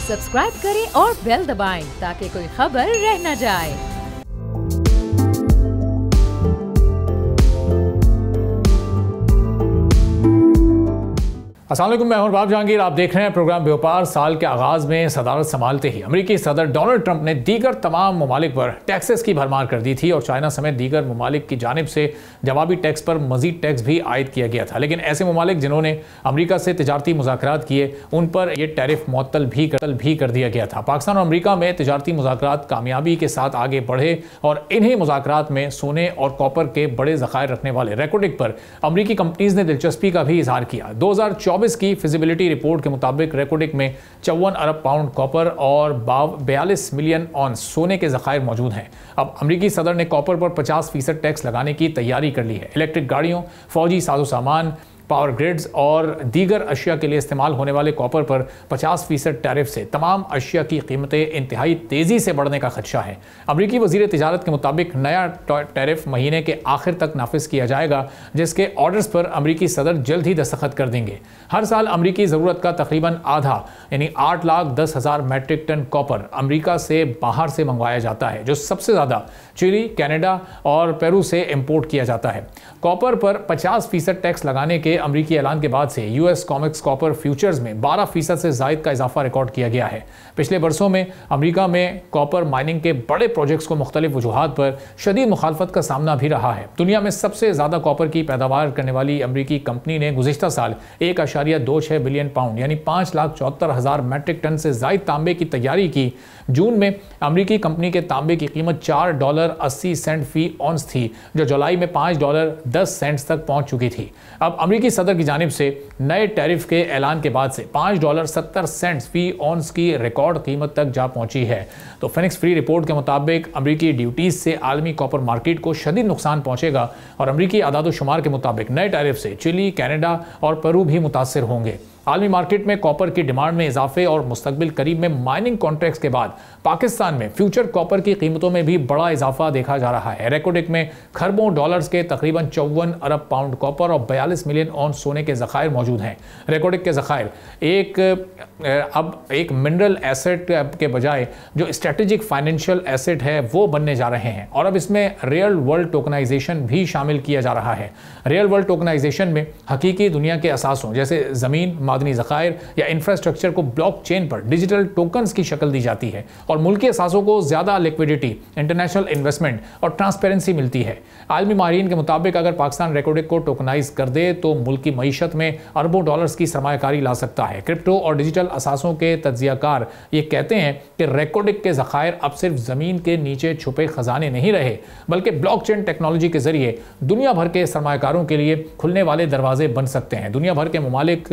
Subscribe करें और bell दबाएं ताकि कोई खबर रह न जाए। अस्सलाम वालेकुम, मैं हूं बाब जहांगीर। आप देख रहे हैं प्रोग्राम व्यापार। साल के आगाज में सदारत संभालते ही अमेरिकी सदर डोनाल्ड ट्रंप ने दीगर तमाम ममालिक पर टैक्सेस की भरमार कर दी थी और चाइना समेत दीगर ममालिक की जानिब से जवाबी टैक्स पर मजीद टैक्स भी आयद किया गया था। लेकिन ऐसे ममालिक जिन्होंने अमेरिका से तिजारती मुज़ाकरात किए उन पर यह टैरिफ मुअत्तल भी कर दिया गया था। पाकिस्तान और अमेरिका में तिजारती मुज़ाकरात कामयाबी के साथ आगे बढ़े और इन्हीं मुज़ाकरात में सोने और कॉपर के बड़े ज़खायर रखने वाले रेकोडिक पर अमेरिकी कंपनीज ने दिलचस्पी का भी इजहार किया। 2024 की फिजिबिलिटी रिपोर्ट के मुताबिक रेकोडिक में 54 अरब पाउंड कॉपर और 42 मिलियन ऑन्स सोने के ज़खायर मौजूद हैं। अब अमेरिकी सदर ने कॉपर पर 50% टैक्स लगाने की तैयारी कर ली है। इलेक्ट्रिक गाड़ियों, फौजी साजो सामान, पावर ग्रिड्स और दीगर अशिया के लिए इस्तेमाल होने वाले कॉपर पर 50% टैरिफ से तमाम अशिया की कीमतें इंतहाई तेज़ी से बढ़ने का खदशा है। अमरीकी वज़ीर तिजारत के मुताबिक नया टैरिफ महीने के आखिर तक नाफिज किया जाएगा, जिसके ऑर्डर्स पर अमरीकी सदर जल्द ही दस्तखत कर देंगे। हर साल अमरीकी ज़रूरत का तकरीबन आधा यानी 8,10,000 मैट्रिक टन कॉपर अमरीका से बाहर से मंगवाया जाता है, जो सबसे ज़्यादा चिली, कनाडा और पेरू से इम्पोर्ट किया जाता है। कॉपर पर 50% टैक्स लगाने के अमरीकी ऐलान के बाद से यूएस कॉमेक्स कॉपर फ्यूचर्स में 12% से ज़ायद का इजाफा रिकॉर्ड किया गया है। पिछले बरसों में अमरीका में कॉपर माइनिंग के बड़े प्रोजेक्ट्स को मुख्तलिफ वजूहात पर शदीद मुखालफत का सामना भी रहा है। दुनिया में सबसे ज़्यादा कॉपर की पैदावार करने वाली अमरीकी कंपनी ने गुज़िश्ता साल 1.26 बिलियन पाउंड यानी 5,74,000 मैट्रिक टन से ज़ायद तांबे की तैयारी की। जून में अमरीकी कंपनी के तांबे की कीमत $4.80 फी ऑन्स थी, जो जुलाई में $5.10 तक पहुंच चुकी थी। अब अमरीकी सदर की जानिब से नए टैरिफ के ऐलान के बाद से $5.70 फी ऑन्स की रिकॉर्ड कीमत तक जा पहुंची है। तो फिनिक्स फ्री रिपोर्ट के मुताबिक अमरीकी ड्यूटीज से आलमी कॉपर मार्केट को शदीद नुकसान पहुंचेगा और अमरीकी आदाद शुमार के मुताबिक नए टैरिफ से चिली, कनाडा और पेरू भी मुतासर होंगे। आलमी मार्केट में कॉपर की डिमांड में इजाफे और मुस्तकबिल करीब में माइनिंग कॉन्ट्रैक्ट्स के बाद पाकिस्तान में फ्यूचर कॉपर की कीमतों में भी बड़ा इजाफा देखा जा रहा है। रेकोडिक में खरबों डॉलर्स के तकरीबन 54 अरब पाउंड कॉपर और 42 मिलियन ऑन्स सोने के ज़खायर मौजूद हैं। रेकोडिक के ज़खायर अब एक मिनरल एसेट के बजाय जो स्ट्रेटेजिक फाइनेंशियल एसेट है वो बनने जा रहे हैं और अब इसमें रियल वर्ल्ड टोकनाइजेशन भी शामिल किया जा रहा है। रियल वर्ल्ड टोकनाइजेशन में हकीकी दुनिया के असासों जैसे ज़मीन, मादनी ज़खायर या इंफ्रास्ट्रक्चर को ब्लॉकचेन पर डिजिटल टोकन्स की शक्ल दी जाती है और मुल्की असासों को ज़्यादा लिक्विडिटी, इंटरनेशनल इन्वेस्टमेंट और ट्रांसपेरेंसी मिलती है। आलमी माहिरीन के मुताबिक अगर पाकिस्तान रेकोडिक को टोकनाइज कर दे तो मुल्की मईशत में अरबों डॉलर्स की सरमायाकारी ला सकता है। क्रिप्टो और डिजिटल असासों के तज्जियाकार ये कहते हैं कि रेकोडिक के ज़खायर अब सिर्फ ज़मीन के नीचे छुपे खजाने नहीं रहे, बल्कि ब्लॉकचेन टेक्नोलॉजी के जरिए दुनिया भर के सरमायाकारों के लिए खुलने वाले दरवाजे बन सकते हैं। दुनिया भर के ममालिक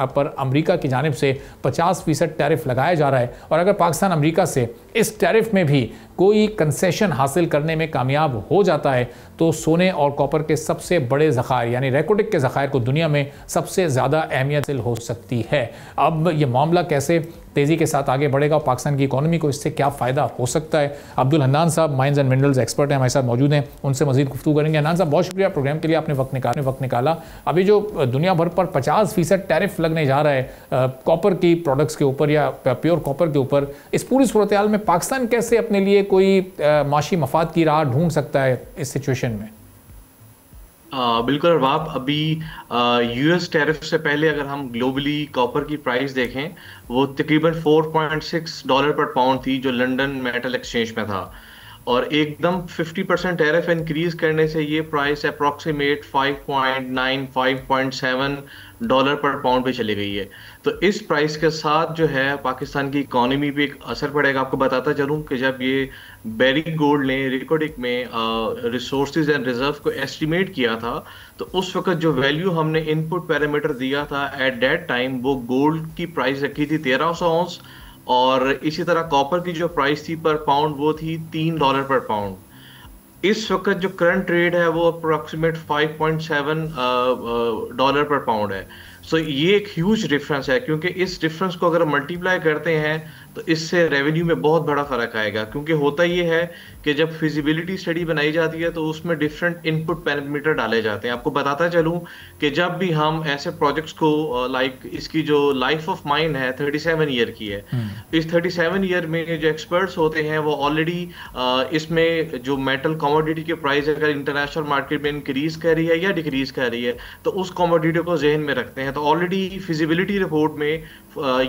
पर अमरीका की जानिब से 50% टैरिफ लगाया जा रहा है और अगर पाकिस्तान अमरीका से इस टैरिफ में भी कोई कंसेशन हासिल करने में कामयाब हो जाता है तो सोने और कॉपर के सबसे बड़े ज़खायर यानी रेकोडिक के ज़खायर को दुनिया में सबसे ज़्यादा अहमियत हासिल हो सकती है। अब ये मामला कैसे तेज़ी के साथ आगे बढ़ेगा और पाकिस्तान की इकोनॉमी को इससे क्या फ़ायदा हो सकता है, अब्दुल हन्नान साहब माइंस एंड मिनरल्स एक्सपर्ट हैं, हमारे साथ मौजूद हैं, उनसे मज़ीद गुफ्तगू करेंगे। हन्नान साहब, बहुत शुक्रिया प्रोग्राम के लिए, आपने वक्त निकाला। अभी जो दुनिया भर पर 50% टैरिफ लगने जा रहा है कॉपर की प्रोडक्ट्स के ऊपर या प्योर कॉपर के ऊपर, इस पूरी सूरत हाल में पाकिस्तान कैसे अपने लिए कोई माशी मफाद की राह ढूंढ सकता है इस सिचुएशन में? बिल्कुल अरबाब, अभी यूएस टैरिफ से पहले अगर हम ग्लोबली कॉपर की प्राइस देखें वो तकरीबन $4.6 पर पाउंड थी जो लंदन मेटल एक्सचेंज में था और एकदम 50% टैरिफ इंक्रीज करने से ये प्राइस अप्रॉक्सीमेट 5.9 $5.7 पर पाउंड पे चली गई है। तो इस प्राइस के साथ जो है पाकिस्तान की इकोनॉमी पे एक असर पड़ेगा। आपको बताता चलूँ कि जब ये बेरिंग गोल्ड ने रिकोडिक में रिसोर्सेज एंड रिजर्व को एस्टिमेट किया था तो उस वक्त जो वैल्यू हमने इनपुट पैरामीटर दिया था एट दैट टाइम वो गोल्ड की प्राइस रखी थी 1300 ऑन्स और इसी तरह कॉपर की जो प्राइस थी पर पाउंड वो थी $3 पर पाउंड। इस वक्त जो करंट ट्रेड है वो अप्रोक्सीमेट $5.7 पर पाउंड है। सो ये एक ह्यूज डिफरेंस है क्योंकि इस डिफरेंस को अगर मल्टीप्लाई करते हैं तो इससे रेवेन्यू में बहुत बड़ा फर्क आएगा। क्योंकि होता ये है कि जब फिजिबिलिटी स्टडी बनाई जाती है तो उसमें डिफरेंट इनपुट पैरामीटर डाले जाते हैं। आपको बताता चलूं कि जब भी हम ऐसे प्रोजेक्ट्स को लाइक इसकी जो लाइफ ऑफ माइन है 37 ईयर की है, इस 37 ईयर में जो एक्सपर्ट्स होते हैं वो ऑलरेडी इसमें जो मेटल कमोडिटी के प्राइस अगर इंटरनेशनल मार्केट में इंक्रीज कर रही है या डिक्रीज कर रही है तो उस कमोडिटी को जहन में रखते हैं। तो ऑलरेडी फिजिबिलिटी रिपोर्ट में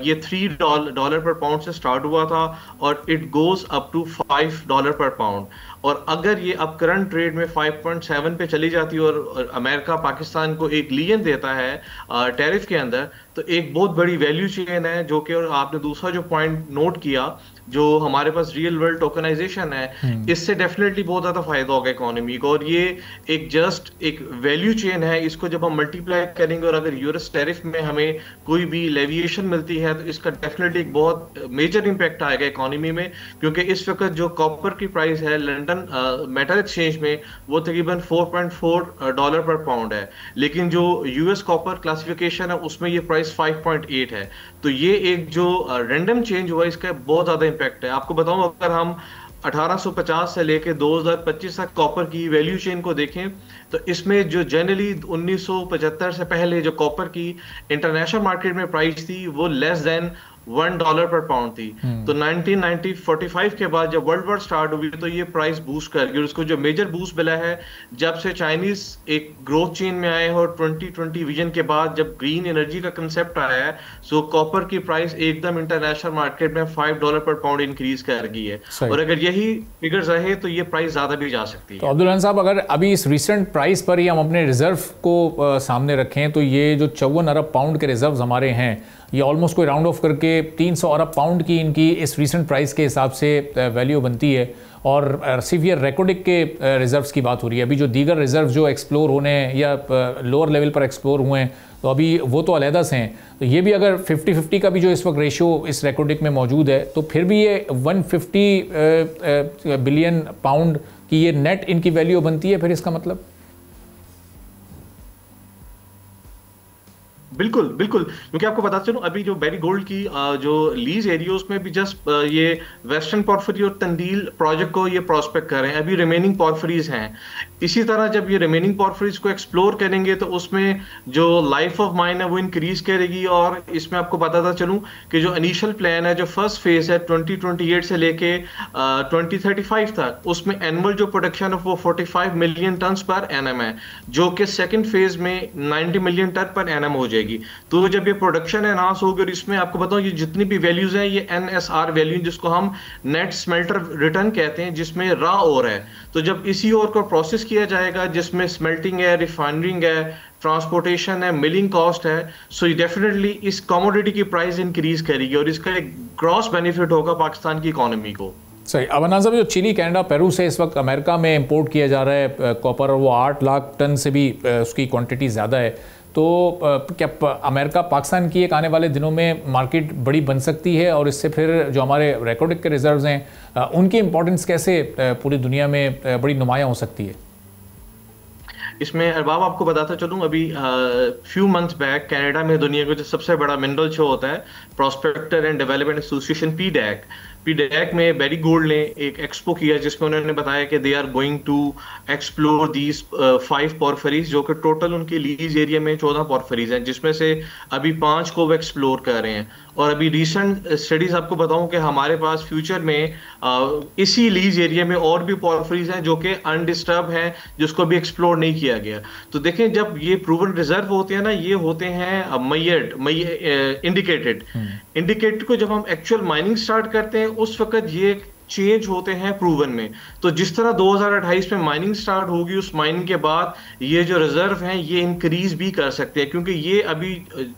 ये $3 पर पाउंड से स्टार्ट हुआ था और इट गोज अप टू $5 पर पाउंड, और अगर ये अब करंट ट्रेड में 5.7 पे चली जाती है और अमेरिका पाकिस्तान को एक लीन देता है टैरिफ के अंदर, तो एक बहुत बड़ी वैल्यू चेन है जो कि, और आपने दूसरा जो पॉइंट नोट किया जो हमारे पास रियल वर्ल्ड टोकनाइजेशन है, इससे डेफिनेटली बहुत ज्यादा फायदा होगा इकोनॉमी को। और ये एक जस्ट एक वैल्यू चेन है, इसको जब हम मल्टीप्लाई करेंगे और अगर यूएस टैरिफ में हमें कोई भी लेविएशन मिलती है तो इसका डेफिनेटली एक बहुत मेजर इंपैक्ट आएगा इकोनॉमी में, क्योंकि इस वक्त जो कॉपर की प्राइस है लंदन मेटल एक्सचेंज में वो तकरीबन $4.4 पर पाउंड है, लेकिन जो यूएस कॉपर क्लासिफिकेशन है उसमें ये प्राइस 5.8 है। तो ये एक जो रैंडम चेंज हुआ इसका बहुत ज्यादा इम्पैक्ट है। आपको बताऊं अगर हम 1850 से लेके 2025 तक कॉपर की वैल्यू चेन को देखें तो इसमें जो जनरली 1975 से पहले जो कॉपर की इंटरनेशनल मार्केट में प्राइस थी वो लेस देन $1 पर पाउंड थी। तो 1945 के बाद जब वर्ल्ड वॉर स्टार्ट हुई तो ये प्राइस बूस्ट कर गई, और उसको जो मेजर बूस्ट मिला है जब से चाइनीज एक ग्रोथ चेन में आए और 2020 विजन के बाद जब ग्रीन एनर्जी का कंसेप्ट आया है, सो कॉपर की प्राइस एकदम इंटरनेशनल मार्केट में $5 पर पाउंड इंक्रीज कर गई है, और अगर यही फिगर्स रहे तो ये प्राइस ज्यादा भी जा सकती है। तो अब्दुल रहमान साहब, अगर अभी इस रिसेंट प्राइस पर ही हम अपने रिजर्व को सामने रखें तो ये जो 54 अरब पाउंड के रिजर्व हमारे हैं, ये ऑलमोस्ट कोई राउंड ऑफ करके 300 अरब पाउंड की इनकी इस रीसेंट प्राइस के हिसाब से वैल्यू बनती है। और सिर्फ ये रेकोडिक के रिजर्व्स की बात हो रही है। अभी जो दीगर रिजर्व जो एक्सप्लोर होने या लोअर लेवल पर एक्सप्लोर हुए हैं तो अभी वो तो अलहदा से हैं, तो ये भी अगर 50-50 का भी जो इस वक्त रेशियो इस रेकोडिक में मौजूद है तो फिर भी ये 150 बिलियन पाउंड की ये नेट इनकी वैल्यू बनती है। फिर इसका मतलब बिल्कुल बिल्कुल, क्योंकि आपको बताते चलूं अभी जो बेरी गोल्ड की जो लीज एरिया उसमें भी जस्ट ये वेस्टर्न पॉर्फरी और तंदील प्रोजेक्ट को ये प्रोस्पेक्ट कर रहे हैं, अभी रिमेनिंग पॉर्फरीज हैं। इसी तरह जब ये रिमेनिंग पॉर्फरीज को एक्सप्लोर करेंगे तो उसमें जो लाइफ ऑफ माइन है वो इंक्रीज करेगी, और इसमें आपको बताता चलूं कि जो इनिशियल प्लान है, जो फर्स्ट फेज है 2028 से लेके 2035 तक, उसमें एनुअल जो प्रोडक्शन है वो 45 मिलियन टन पर एनएम है, जो कि सेकेंड फेज में 90 मिलियन टन पर एनएम हो जाएगी। तो जब ये प्रोडक्शन एनहांस होगी, और इसमें आपको बताऊं ये जितनी भी वैल्यूज हैं ये एनएसआर वैल्यू जिसको हम नेट स्मेल्टर रिटर्न कहते हैं, जिसमें रॉ ओर है, तो जब इसी ओर को प्रोसेस किया जाएगा जिसमें स्मेल्टिंग है, रिफाइनरिंग है, ट्रांसपोर्टेशन है, मिलिंग कॉस्ट है, सो डेफिनेटली इस कमोडिटी की प्राइस इंक्रीज करेगी और इसका एक ग्रॉस बेनिफिट होगा पाकिस्तान की इकोनॉमी को। सही। अब अनाज साहब, जो चिली, कनाडा, पेरू से इस वक्त अमेरिका में इंपोर्ट किया जा रहा है कॉपर, और वो 8 लाख टन से भी उसकी क्वांटिटी ज़्यादा है, तो क्या अमेरिका पाकिस्तान की एक आने वाले दिनों में मार्केट बड़ी बन सकती है, और इससे फिर जो हमारे रेकॉर्डिक के रिजर्व्स हैं उनकी इंपॉर्टेंस कैसे पूरी दुनिया में बड़ी नुमायाँ हो सकती है? इसमें अरबाब आपको बताता चलूं, अभी फ्यू मंथ्स बैक कनाडा में दुनिया का जो सबसे बड़ा मिनरल शो होता है, prospector and development association PDAC में बेरी गोल्ड ने एक एक्सपो किया जिसमें उन्होंने बताया कि they are going to explore these 5 porphyries, जो कि टोटल उनके लीज एरिया में 14 पॉर्फरीज हैं, जिसमें से अभी 5 को वो एक्सप्लोर कर रहे हैं। और अभी रिसेंट स्टडीज आपको बताऊं कि हमारे पास फ्यूचर में इसी लीज एरिया में और भी पॉर्फरीज हैं जो कि अनडिस्टर्ब हैं, जिसको भी एक्सप्लोर नहीं किया गया। तो देखें, जब ये प्रूवन रिजर्व होते हैं ना, ये होते हैं इंडिकेटेड को जब हम एक्चुअल माइनिंग स्टार्ट करते हैं उस वक्त ये चेंज होते हैं प्रूवन में। तो जिस तरह 2028 में माइनिंग स्टार्ट होगी, उस माइनिंग के बाद ये जो रिजर्व हैं ये इंक्रीज भी कर सकते हैं, क्योंकि ये अभी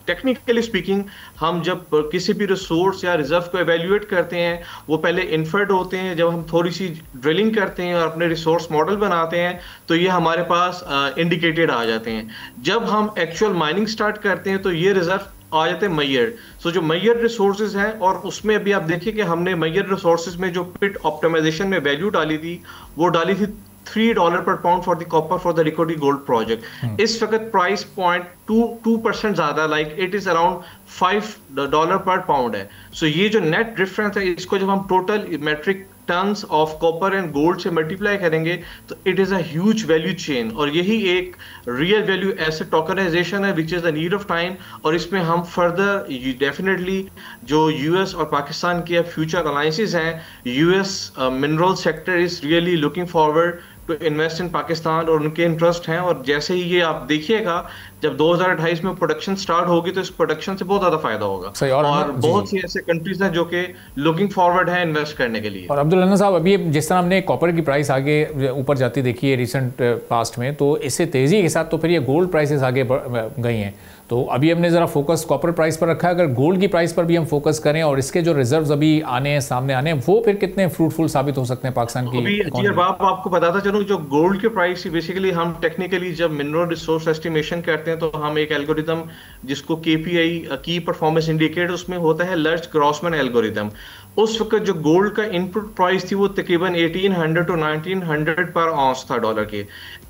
टेक्निकली स्पीकिंग हम जब किसी भी रिसोर्स या रिजर्व को एवेल्युएट करते हैं वो पहले इन्फर्ड होते हैं। जब हम थोड़ी सी ड्रिलिंग करते हैं और अपने रिसोर्स मॉडल बनाते हैं तो ये हमारे पास इंडिकेटेड आ जाते हैं। जब हम एक्चुअल माइनिंग स्टार्ट करते हैं तो ये रिजर्व आ जाते हैं मैयर। सो जो मैयर रिसोर्सेज हैं, और उसमें अभी आप देखिए कि हमने मैयर रिसोर्सेज में जो पिट ऑप्टिमाइजेशन में वैल्यू डाली थी वो डाली थी $3 पर pound for the copper for the Reko Diq gold project. इस वक्त प्राइस 0.2% ज्यादा, लाइक इट इज अराउंड $5 पर पाउंड है। सो ये जो नेट डिफरेंस है, इसको जब हम total metric tons of copper and gold से मल्टीप्लाई करेंगे तो it is a huge value chain, और यही एक रियल वैल्यू एसेट टोकनाइजेशन है which is the need of time. और इसमें हम फर्दर डेफिनेटली जो यूएस और पाकिस्तान के फ्यूचर अलायंसेस हैं, US mineral sector is really looking forward to invest in Pakistan, और उनके इंटरेस्ट हैं। और जैसे ही ये आप देखिएगा जब 2028 में प्रोडक्शन स्टार्ट होगी तो इस प्रोडक्शन से बहुत ज्यादा फायदा होगा। सही, और बहुत सी ऐसे कंट्रीज हैं जो कि लुकिंग फॉरवर्ड है इन्वेस्ट करने के लिए। और अब्दुल हन्नान साहब, अभी जिस तरह हमने कॉपर की प्राइस आगे ऊपर जाती देखी है रिसेंट पास्ट में, तो इससे तेजी के साथ तो फिर ये गोल्ड प्राइसेस आगे गई हैं। तो अभी हमने ज़रा फोकस कॉपर प्राइस पर रखा है, अगर गोल्ड की प्राइस पर भी हम फोकस करें और इसके जो रिजर्व्स अभी आने हैं, सामने आने हैं, वो फिर कितने फ्रूटफुल साबित हो सकते हैं पाकिस्तान की? अभी आपको बताता चलूं, जो गोल्ड की प्राइस बेसिकली हम टेक्निकली जब मिनरल रिसोर्स एस्टिमेशन करते हैं तो हम एक एल्गोरिथम जिसको केपीआई की परफॉर्मेंस इंडिकेटर उसमें होता है लर्ज ग्रॉसमैन एल्गोरिथम। उस वक्त जो गोल्ड का इनपुट प्राइस थी वो तकरीबन 1800 टू 1900 पर ऑunce था डॉलर के।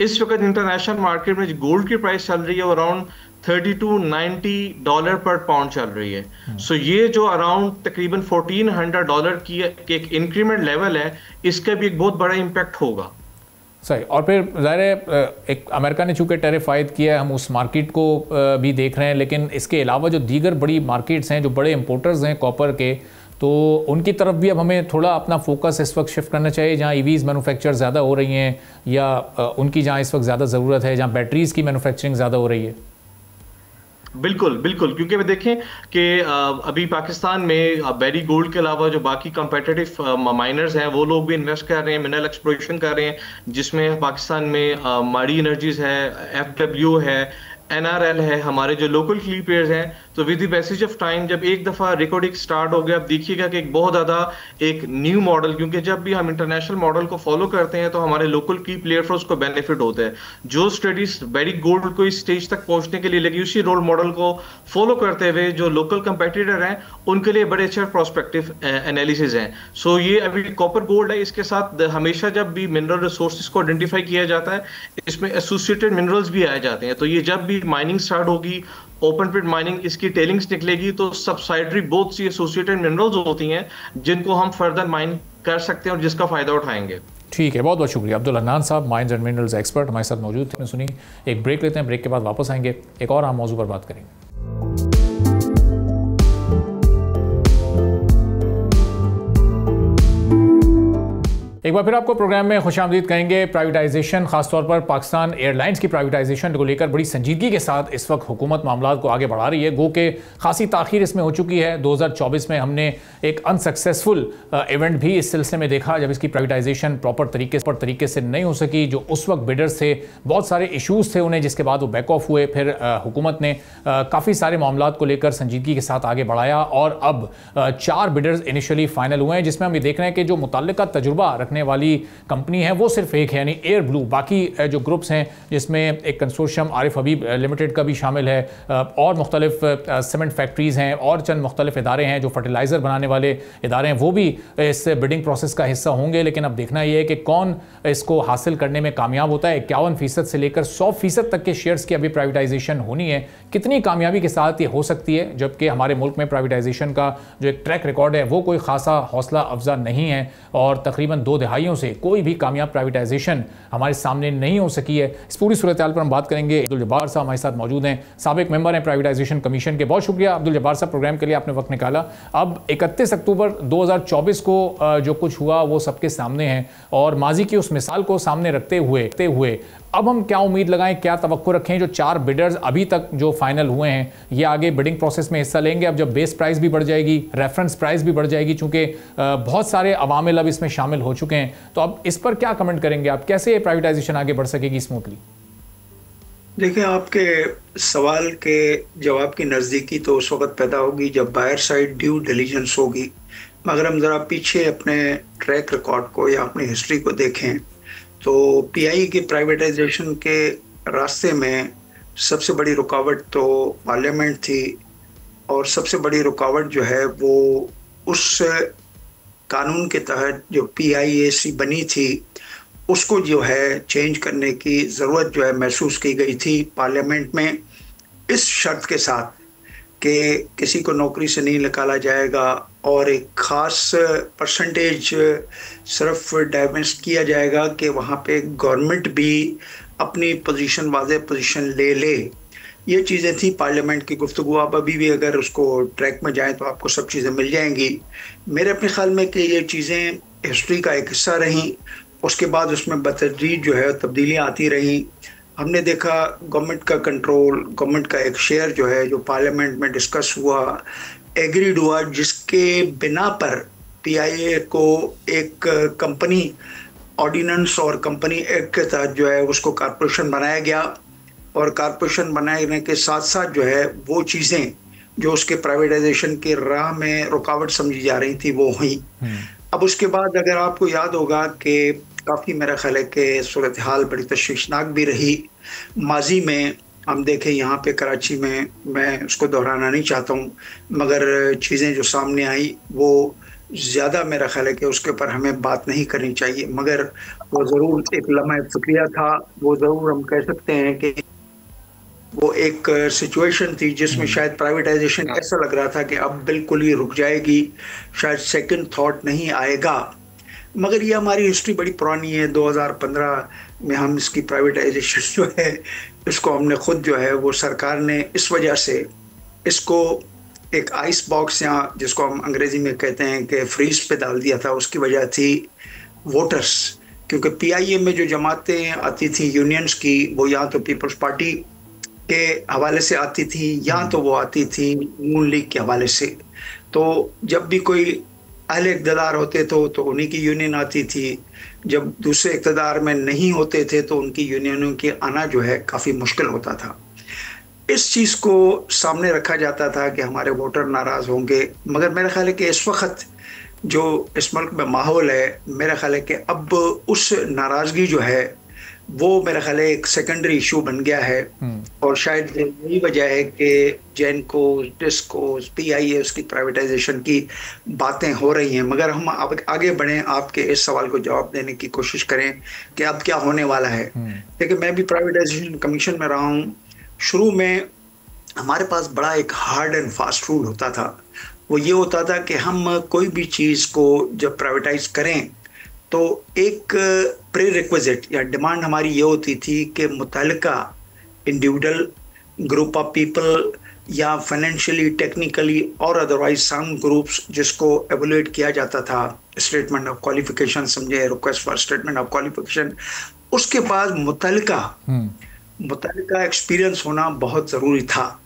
इस वक्त इंटरनेशनल मार्केट में गोल्ड की प्राइस चल रही है अराउंड $30 पर पाउंड चल रही है। सो ये जो अराउंड तकरीबन $1400 की एक इंक्रीमेंट लेवल है, इसका भी एक बहुत बड़ा इम्पैक्ट होगा। सही। और फिर ज़ाहिर है एक अमेरिका ने चूँकि टैरिफ आयद किया है, हम उस मार्केट को भी देख रहे हैं, लेकिन इसके अलावा जो दीगर बड़ी मार्केट्स हैं, जो बड़े इंपोर्टर्स हैं कॉपर के, तो उनकी तरफ भी अब हमें थोड़ा अपना फोकस इस वक्त शिफ्ट करना चाहिए, जहाँ ईवीज़ मैन्युफैक्चर ज़्यादा हो रही हैं या उनकी जहाँ इस वक्त ज़्यादा ज़रूरत है, जहाँ बैटरीज़ की मैन्युफैक्चरिंग ज़्यादा हो रही है। बिल्कुल बिल्कुल, क्योंकि वे देखें कि अभी पाकिस्तान में बेरी गोल्ड के अलावा जो बाकी कंपेटिटिव माइनर्स हैं वो लोग भी इन्वेस्ट कर रहे हैं, मिनरल एक्सप्लोरेशन कर रहे हैं, जिसमें पाकिस्तान में माड़ी एनर्जीज है, एफडब्ल्यू है, एनआरएल है, हमारे जो लोकल की प्लेयर्स हैं। तो with the passage of time जब एक दफ़ा रिकॉर्डिंग स्टार्ट हो गया, आप देखिएगा कि एक बहुत ज़्यादा एक न्यू मॉडल, क्योंकि जब भी हम इंटरनेशनल मॉडल को फॉलो करते हैं तो हमारे लोकल की प्लेयर फोर्स को बेनिफिट होता है। जो स्टडीज बेरी गोल्ड को इस स्टेज तक पहुंचने के लिए लगी, उसी रोल मॉडल को फॉलो करते हुए जो लोकल कंपेटिटर हैं उनके लिए बड़े अच्छे प्रोस्पेक्टिव एनालिसिस हैं। सो ये अभी कॉपर गोल्ड है, इसके साथ हमेशा जब भी मिनरल रिसोर्सेज को आइडेंटिफाई किया जाता है इसमें एसोसिएटेड मिनरल्स भी आए जाते हैं। तो ये जब भी माइनिंग स्टार्ट होगी, ओपन पिट माइनिंग, इसकी टेलिंग्स निकलेगी, तो सब्साइडरी बहुत सी एसोसिएटेड मिनरल्स होती हैं जिनको हम फर्दर माइन कर सकते हैं और जिसका फायदा उठाएंगे। ठीक है, बहुत बहुत शुक्रिया अब्दुल हन्नान साहब, माइंस एंड मिनरल्स एक्सपर्ट हमारे साथ मौजूद थे। सुनी, एक ब्रेक लेते हैं, ब्रेक के बाद वापस आएंगे, एक और अहम मौजू पर बात करेंगे। एक बार फिर आपको प्रोग्राम में खुशामदीद कहेंगे। प्राइवेटाइजेशन, खासतौर पर पाकिस्तान एयरलाइंस की प्राइवेटाइजेशन को लेकर बड़ी संजीदगी के साथ इस वक्त हुकूमत मामला को आगे बढ़ा रही है। गो के खासी ताखीर इसमें हो चुकी है। 2024 में हमने एक अनसक्सेसफुल इवेंट भी इस सिलसिले में देखा, जब इसकी प्राइवेटाइजेशन प्रॉपर तरीके से नहीं हो सकी। जो उस वक्त बिडर्स थे, बहुत सारे इशूज़ थे उन्हें, जिसके बाद वो बैक ऑफ हुए। फिर हुकूमत ने काफ़ी सारे मामला को लेकर संजीदगी के साथ आगे बढ़ाया और अब 4 बिडर्स इनिशियली फाइनल हुए हैं, जिसमें हम ये देख रहे हैं कि जो मुतल्लिका तजुर्बा रखने वाली कंपनी है वो सिर्फ एक है, यानी एयर ब्लू। बाकी जो ग्रुप्स हैं, जिसमें एक कंसोर्शियम आरिफ हबीब लिमिटेड का भी शामिल है, और मुख्तलिफ सीमेंट फैक्ट्रीज़ हैं और चंद मुख्तलिफ इदारे हैं जो फर्टिलाइज़र बनाने वाले इदारे हैं, वो भी इस बिडिंग प्रोसेस का हिस्सा होंगे। लेकिन अब देखना यह है कि कौन इसको हासिल करने में कामयाब होता है। 51% से लेकर 100% तक के शेयर्स की अभी प्राइवेटाइजेशन होनी है। कितनी कामयाबी के साथ ये हो सकती है, जबकि हमारे मुल्क में प्राइवेटाइजेशन का जो एक ट्रैक रिकॉर्ड है वो कोई खासा हौसला अफजा नहीं है, और तकरीबन 2 दहाइयों से कोई भी कामयाब प्राइवेटाइजेशन हमारे सामने नहीं हो सकी है। इस पूरी सूरत हाल पर हम बात करेंगे। अब्दुल जब्बार साहब हमारे साथ मौजूद हैं, साबिक मेंबर हैं प्राइवेटाइजेशन कमीशन के। बहुत शुक्रिया अब्दुल जब्बार साहब, प्रोग्राम के लिए आपने वक्त निकाला। अब 31 अक्टूबर 2024 को जो कुछ हुआ वो सबके सामने है, और माजी की उस मिसाल को सामने रखते हुए अब हम क्या उम्मीद लगाएं, क्या तवक्को रखें? जो 4 बिडर्स अभी तक जो फाइनल हुए हैं, ये आगे बिडिंग प्रोसेस में हिस्सा लेंगे। अब जब बेस प्राइस भी बढ़ जाएगी, रेफरेंस प्राइस भी बढ़ जाएगी, चूंकि बहुत सारे अवामिल अब इसमें शामिल हो चुके हैं, तो अब इस पर क्या कमेंट करेंगे आप? कैसे प्राइवेटाइजेशन आगे बढ़ सकेगी स्मूथली? देखिए, आपके सवाल के जवाब की नज़दीकी तो उस वक्त पैदा होगी जब बायर साइड ड्यू डिलीजेंस होगी। मगर हम ज़रा पीछे अपने ट्रैक रिकॉर्ड को या अपनी हिस्ट्री को देखें तो पीआई की प्राइवेटाइजेशन के रास्ते में सबसे बड़ी रुकावट तो पार्लियामेंट थी, और सबसे बड़ी रुकावट जो है वो उस कानून के तहत जो पीआईएसी बनी थी उसको जो है चेंज करने की ज़रूरत जो है महसूस की गई थी पार्लियामेंट में, इस शर्त के साथ कि किसी को नौकरी से नहीं निकाला जाएगा और एक ख़ास परसेंटेज सिर्फ डाइवेस्ट किया जाएगा कि वहाँ पे गवर्नमेंट भी अपनी पोजीशन वाज़े पोजीशन ले ले। ये चीज़ें थी पार्लियामेंट की गुफ्तगू। आप अभी भी अगर उसको ट्रैक में जाएं तो आपको सब चीज़ें मिल जाएंगी। मेरे अपने ख्याल में कि ये चीज़ें हिस्ट्री का एक हिस्सा रहीं, उसके बाद उसमें बतदरीज जो है तब्दीलियाँ आती रहीं। हमने देखा गवर्नमेंट का कंट्रोल, गवर्नमेंट का एक शेयर जो है जो पार्लियामेंट में डिस्कस हुआ, एग्रीड हुआ, जिसके बिना पर PIA को एक कंपनी ऑर्डिनेंस और कंपनी एक्ट के तहत जो है उसको कॉर्पोरेशन बनाया गया और कॉर्पोरेशन बनाने के साथ साथ जो है वो चीज़ें जो उसके प्राइवेटाइजेशन के राह में रुकावट समझी जा रही थी वो हुई। अब उसके बाद अगर आपको याद होगा कि काफ़ी मेरा ख्याल है कि सूरत हाल बड़ी तशवीशनाक भी रही माजी में। हम देखें यहाँ पे कराची में, मैं उसको दोहराना नहीं चाहता हूँ, मगर चीज़ें जो सामने आई वो ज़्यादा मेरा ख्याल है कि उसके ऊपर हमें बात नहीं करनी चाहिए, मगर वो ज़रूर एक लम्हा फ़िक्रिया था। वो ज़रूर हम कह सकते हैं कि वो एक सिचुएशन थी जिसमें शायद प्राइवेटाइजेशन ऐसा लग रहा था कि अब बिल्कुल ही रुक जाएगी, शायद सेकंड थॉट नहीं आएगा। मगर ये हमारी हिस्ट्री बड़ी पुरानी है। 2015 में हम इसकी प्राइवेटाइजेशन जो है इसको हमने खुद जो है वो सरकार ने इस वजह से इसको एक आइस बॉक्स या जिसको हम अंग्रेजी में कहते हैं कि फ्रीज पे डाल दिया था। उसकी वजह थी वोटर्स, क्योंकि PIA में जो जमातें आती थी यूनियंस की, वो या तो पीपल्स पार्टी के हवाले से आती थी या तो वो आती थी नून लीग के हवाले से। तो जब भी कोई अहले इक़्तिदार होते तो उन्हीं की यूनियन आती थी, जब दूसरे इक़्तिदार में नहीं होते थे तो उनकी यूनियनों के आना जो है काफ़ी मुश्किल होता था। इस चीज़ को सामने रखा जाता था कि हमारे वोटर नाराज़ होंगे, मगर मेरा ख्याल है कि इस वक्त जो इस मुल्क में माहौल है, मेरा ख्याल है कि अब उस नाराज़गी जो है वो मेरा ख्याल है एक सेकेंडरी इशू बन गया है। और शायद यही वजह है कि जेनको, डिस्को, PIA उसकी प्राइवेटाइजेशन की बातें हो रही हैं। मगर हम आगे बढ़ें, आपके इस सवाल को जवाब देने की कोशिश करें कि अब क्या होने वाला है। देखिए, मैं भी प्राइवेटाइजेशन कमीशन में रहा हूँ। शुरू में हमारे पास बड़ा एक हार्ड एंड फास्ट रूल होता था। वो ये होता था कि हम कोई भी चीज़ को जब प्राइवेटाइज करें तो एक प्री रिक्विजिट या डिमांड हमारी ये होती थी कि मुतल्लिका इंडिविजुअल, ग्रुप ऑफ पीपल या फाइनेंशियली, टेक्निकली और अदरवाइज साउंड ग्रुप्स जिसको एवोल्यूएट किया जाता था, स्टेटमेंट ऑफ क्वालिफिकेशन समझे, request for statement of qualification, उसके बाद मुतल्लिका एक्सपीरियंस होना बहुत ज़रूरी था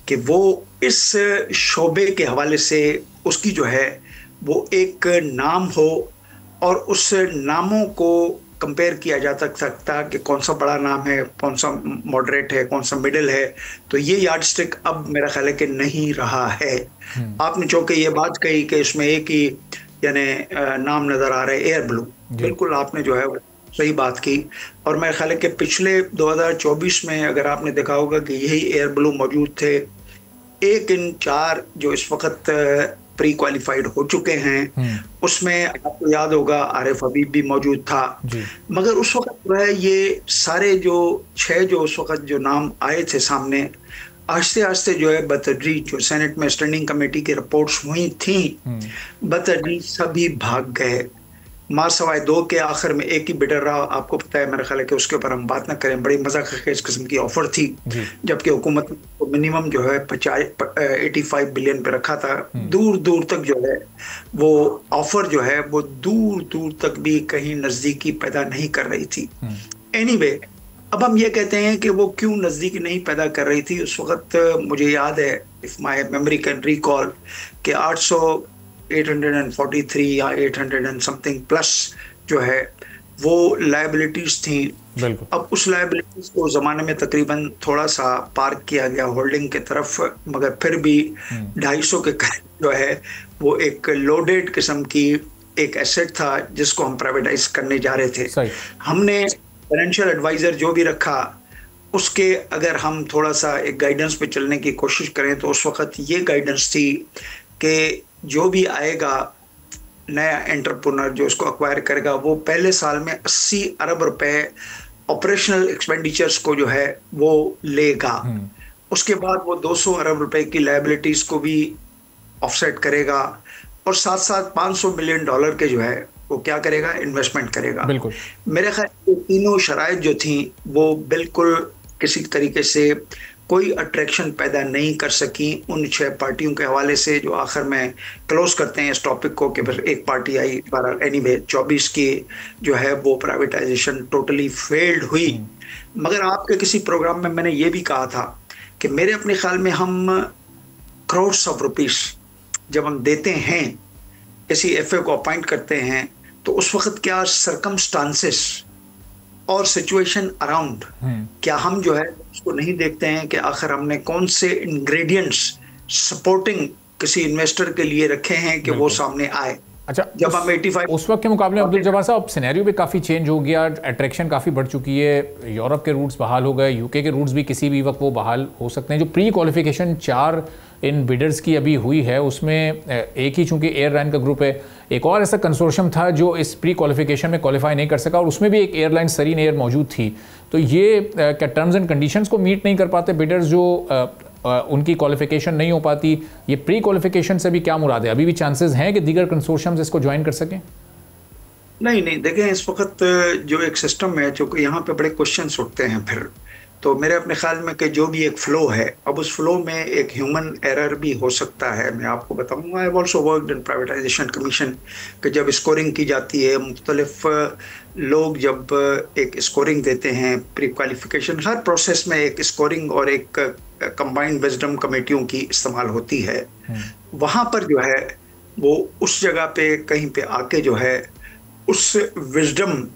कि वो इस शोबे के हवाले से उसकी जो है वो एक नाम हो और उस नामों को कंपेयर किया जा सकता कि कौन सा बड़ा नाम है, कौन सा मॉडरेट है, कौन सा मिडिल है। तो ये यार्डस्टिक अब मेरा ख्याल है कि नहीं रहा है। आपने चूंकि ये बात कही कि इसमें एक ही यानी नाम नज़र आ रहा है, एयर ब्लू, बिल्कुल आपने जो है सही बात की। और मेरा ख्याल है कि पिछले 2024 में अगर आपने देखा होगा कि यही एयर ब्लू मौजूद थे। 1 in 4 जो इस वक्त प्री क्वालिफाइड हो चुके हैं, उसमें आपको याद होगा आरिफ हबीब भी मौजूद था। मगर उस वक्त जो है ये सारे जो 6 जो उस वक्त जो नाम आए थे सामने, आहिस्ते आहिस्ते जो है बतदरीज जो सेनेट में स्टैंडिंग कमेटी की रिपोर्ट्स हुई थी, बतदरीज सभी भाग गए। मार सवाए 2 के आखिर में एक ही बिडर रहा। आपको पता है, मेरा ख्याल है कि उसके ऊपर हम बात ना करें, बड़ी मजाक किस्म की ऑफर थी, जबकि हुकूमत को मिनिमम जो है 85 बिलियन पे रखा था। दूर दूर तक जो है वो ऑफर जो है वो दूर दूर तक भी कहीं नजदीकी पैदा नहीं कर रही थी। एनीवे, अब हम ये कहते हैं कि वो क्यों नजदीकी नहीं पैदा कर रही थी। उस वक्त मुझे याद है, if my memory can recall, कि 843 या 800 एंड समथिंग प्लस जो है वो लायबिलिटीज थी। अब उस लायबिलिटीज को ज़माने में तकरीबन थोड़ा सा पार्क किया गया होल्डिंग की तरफ, मगर फिर भी 250 के करीब जो है वो एक लोडेड किस्म की एक एसेट था जिसको हम प्राइवेटाइज करने जा रहे थे। हमने फाइनेंशियल एडवाइजर जो भी रखा, उसके अगर हम थोड़ा सा एक गाइडेंस पे चलने की कोशिश करें तो उस वक्त ये गाइडेंस थी कि जो भी आएगा नया एंटरप्रेन्योर जो उसको एक्वायर करेगा, वो पहले साल में 80 अरब रुपए ऑपरेशनल एक्सपेंडिचर्स को जो है वो लेगा। उसके बाद वो 200 अरब रुपए की लायबिलिटीज को भी ऑफसेट करेगा, और साथ साथ $500 मिलियन के जो है वो क्या करेगा, इन्वेस्टमेंट करेगा। बिल्कुल। मेरे ख्याल तीनों शराइत जो थी वो बिल्कुल किसी तरीके से कोई अट्रैक्शन पैदा नहीं कर सकी उन 6 पार्टियों के हवाले से, जो आखिर में क्लोज करते हैं इस टॉपिक को कि फिर एक पार्टी आई। एनीवे 24 की जो है वो प्राइवेटाइजेशन टोटली फेल्ड हुई। मगर आपके किसी प्रोग्राम में मैंने ये भी कहा था कि मेरे अपने ख्याल में हम करोड्स ऑफ रुपीस जब हम देते हैं, किसी एफए को अपॉइंट करते हैं, तो उस वक्त क्या सरकमस्टांसेस और सिचुएशन अराउंड, क्या हम जो है उसको नहीं देखते हैं कि आखिर हमने कौन से इंग्रेडिएंट्स सपोर्टिंग किसी इन्वेस्टर के लिए रखे हैं कि वो सामने आए। अच्छा, जब हम 85 उस वक्त के मुकाबले अब्दुल जब्बार साहब सिनेरियो भी काफ़ी चेंज हो गया, अट्रैक्शन काफ़ी बढ़ चुकी है, यूरोप के रूट्स बहाल हो गए, यूके के रूट्स भी किसी भी वक्त वो बहाल हो सकते हैं। जो प्री क्वालिफिकेशन 4 इन बिडर्स की अभी हुई है उसमें एक ही चूंकि एयरलाइन का ग्रुप है, एक और ऐसा कंसोर्शियम था जो इस प्री क्वालिफिकेशन में क्वालिफाई नहीं कर सका और उसमें भी एक एयरलाइन सरीन एयर मौजूद थी। तो ये क्या टर्म्स एंड कंडीशंस को मीट नहीं कर पाते बिडर्स, जो उनकी क्वालिफिकेशन नहीं हो पाती? ये प्री क्वालिफिकेशन से भी क्या मुराद है? अभी भी चांसेस हैं कि दीगर कंसोर्शियम्स इसको ज्वाइन कर सकें? नहीं, देखें इस वक्त जो एक सिस्टम है, जो यहाँ पे बड़े क्वेश्चन उठते हैं फिर, तो मेरे अपने ख्याल में कि जो भी एक फ़्लो है, अब उस फ्लो में एक ह्यूमन एरर भी हो सकता है। मैं आपको बताऊंगा, I have also worked in privatisation commission, कि जब स्कोरिंग की जाती है, मुख्तलिफ लोग जब एक स्कोरिंग देते हैं, प्री क्वालिफिकेशन, हर प्रोसेस में एक स्कोरिंग और एक कंबाइंड विजडम कमेटियों की इस्तेमाल होती है। वहाँ पर जो है वो उस जगह पे कहीं पे आके जो है उस विजडम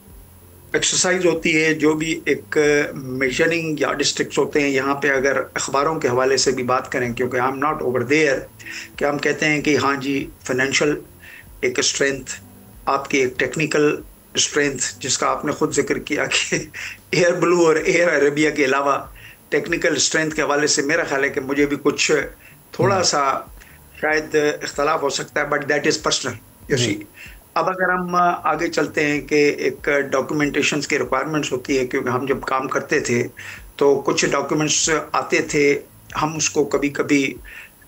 एक्सरसाइज होती है, जो भी एक मेजरिंग या डिस्ट्रिक्ट्स होते हैं। यहाँ पे अगर अखबारों के हवाले से भी बात करें, क्योंकि I am not over there, कि हम कहते हैं कि हाँ जी फाइनेंशियल एक स्ट्रेंथ, आपकी एक टेक्निकल स्ट्रेंथ जिसका आपने खुद जिक्र किया कि एयर ब्लू और एयर अरेबिया के अलावा टेक्निकल स्ट्रेंथ के हवाले से मेरा ख्याल है कि मुझे भी कुछ थोड़ा सा शायद इख्तलाफ हो सकता है, but that is personal, you see. अब अगर हम आगे चलते हैं कि एक डॉक्यूमेंटेशंस की रिक्वायरमेंट्स होती है, क्योंकि हम जब काम करते थे तो कुछ डॉक्यूमेंट्स आते थे, हम उसको कभी कभी